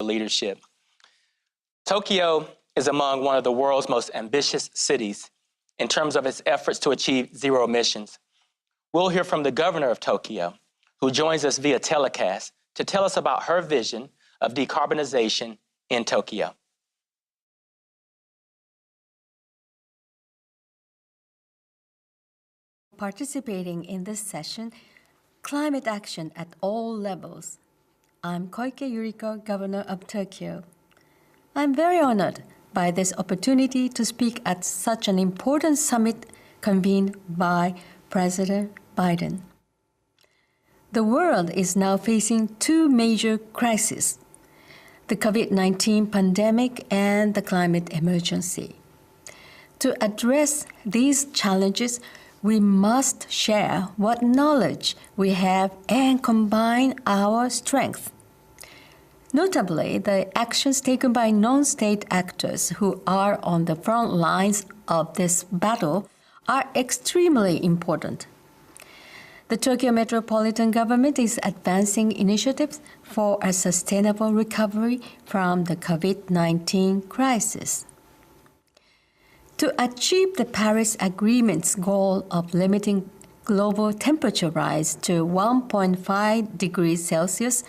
leadership. Tokyo is among one of the world's most ambitious cities in terms of its efforts to achieve zero emissions. We'll hear from the governor of Tokyo, who joins us via telecast to tell us about her vision of decarbonization in Tokyo. Participating in this session, Climate Action at All Levels. I'm Koike Yuriko, Governor of Tokyo. I'm very honored by this opportunity to speak at such an important summit convened by President Biden. The world is now facing two major crises: the COVID-19 pandemic and the climate emergency. To address these challenges, we must share what knowledge we have and combine our strength. Notably, the actions taken by non-state actors who are on the front lines of this battle are extremely important. The Tokyo Metropolitan Government is advancing initiatives for a sustainable recovery from the COVID-19 crisis. To achieve the Paris Agreement's goal of limiting global temperature rise to 1.5 degrees Celsius,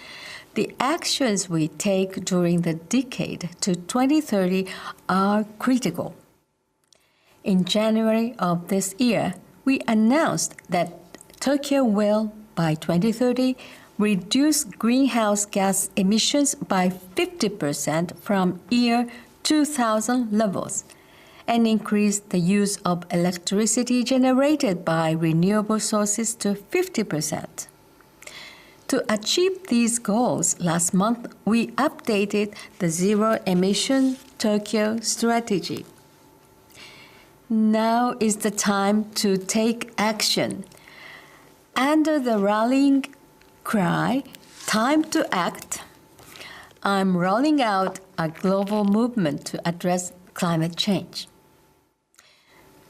the actions we take during the decade to 2030 are critical. In January of this year, we announced that Tokyo will, by 2030, reduce greenhouse gas emissions by 50% from year 2000 levels, and increase the use of electricity generated by renewable sources to 50%. To achieve these goals, last month, we updated the Zero-Emission Tokyo strategy. Now is the time to take action. Under the rallying cry, "Time to act," I'm rolling out a global movement to address climate change.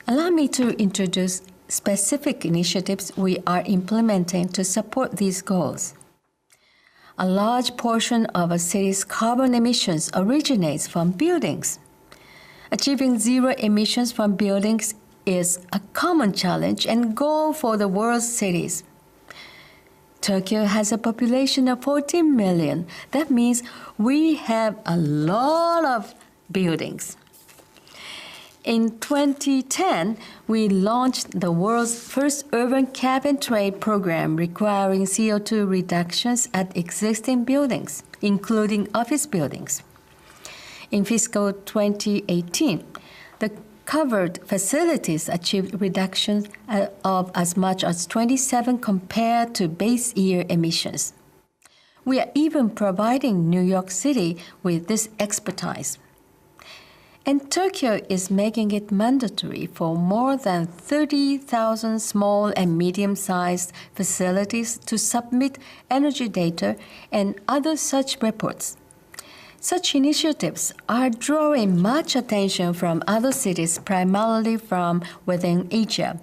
Allow me to introduce specific initiatives we are implementing to support these goals. A large portion of a city's carbon emissions originates from buildings. Achieving zero emissions from buildings is a common challenge and goal for the world's cities. Tokyo has a population of 14 million. That means we have a lot of buildings. In 2010, we launched the world's first urban cap-and-trade program requiring CO2 reductions at existing buildings, including office buildings. In fiscal 2018, the covered facilities achieved reductions of as much as 27 compared to base year emissions. We are even providing New York City with this expertise. And Tokyo is making it mandatory for more than 30,000 small and medium-sized facilities to submit energy data and other such reports. Such initiatives are drawing much attention from other cities, primarily from within Asia.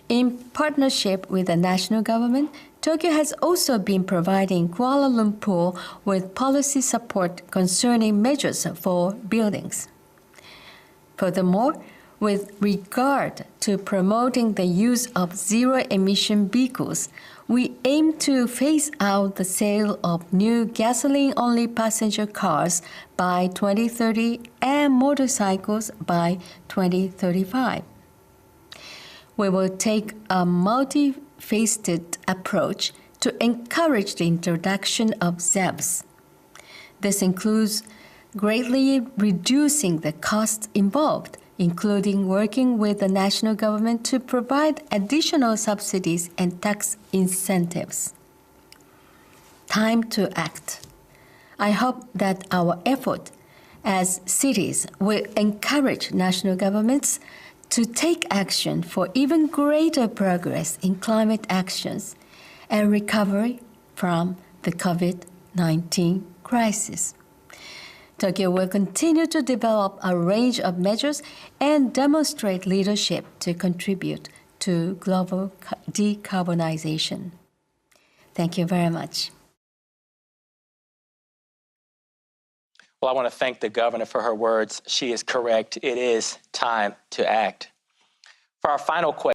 In partnership with the national government, Tokyo has also been providing Kuala Lumpur with policy support concerning measures for buildings. Furthermore, with regard to promoting the use of zero-emission vehicles, we aim to phase out the sale of new gasoline-only passenger cars by 2030 and motorcycles by 2035. We will take a multifaceted approach to encourage the introduction of ZEVs. This includes greatly reducing the costs involved, including working with the national government to provide additional subsidies and tax incentives. Time to act. I hope that our effort as cities will encourage national governments to take action for even greater progress in climate actions and recovery from the COVID-19 crisis. Tokyo will continue to develop a range of measures and demonstrate leadership to contribute to global decarbonization. Thank you very much. Well, I want to thank the governor for her words. She is correct. It is time to act. For our final question,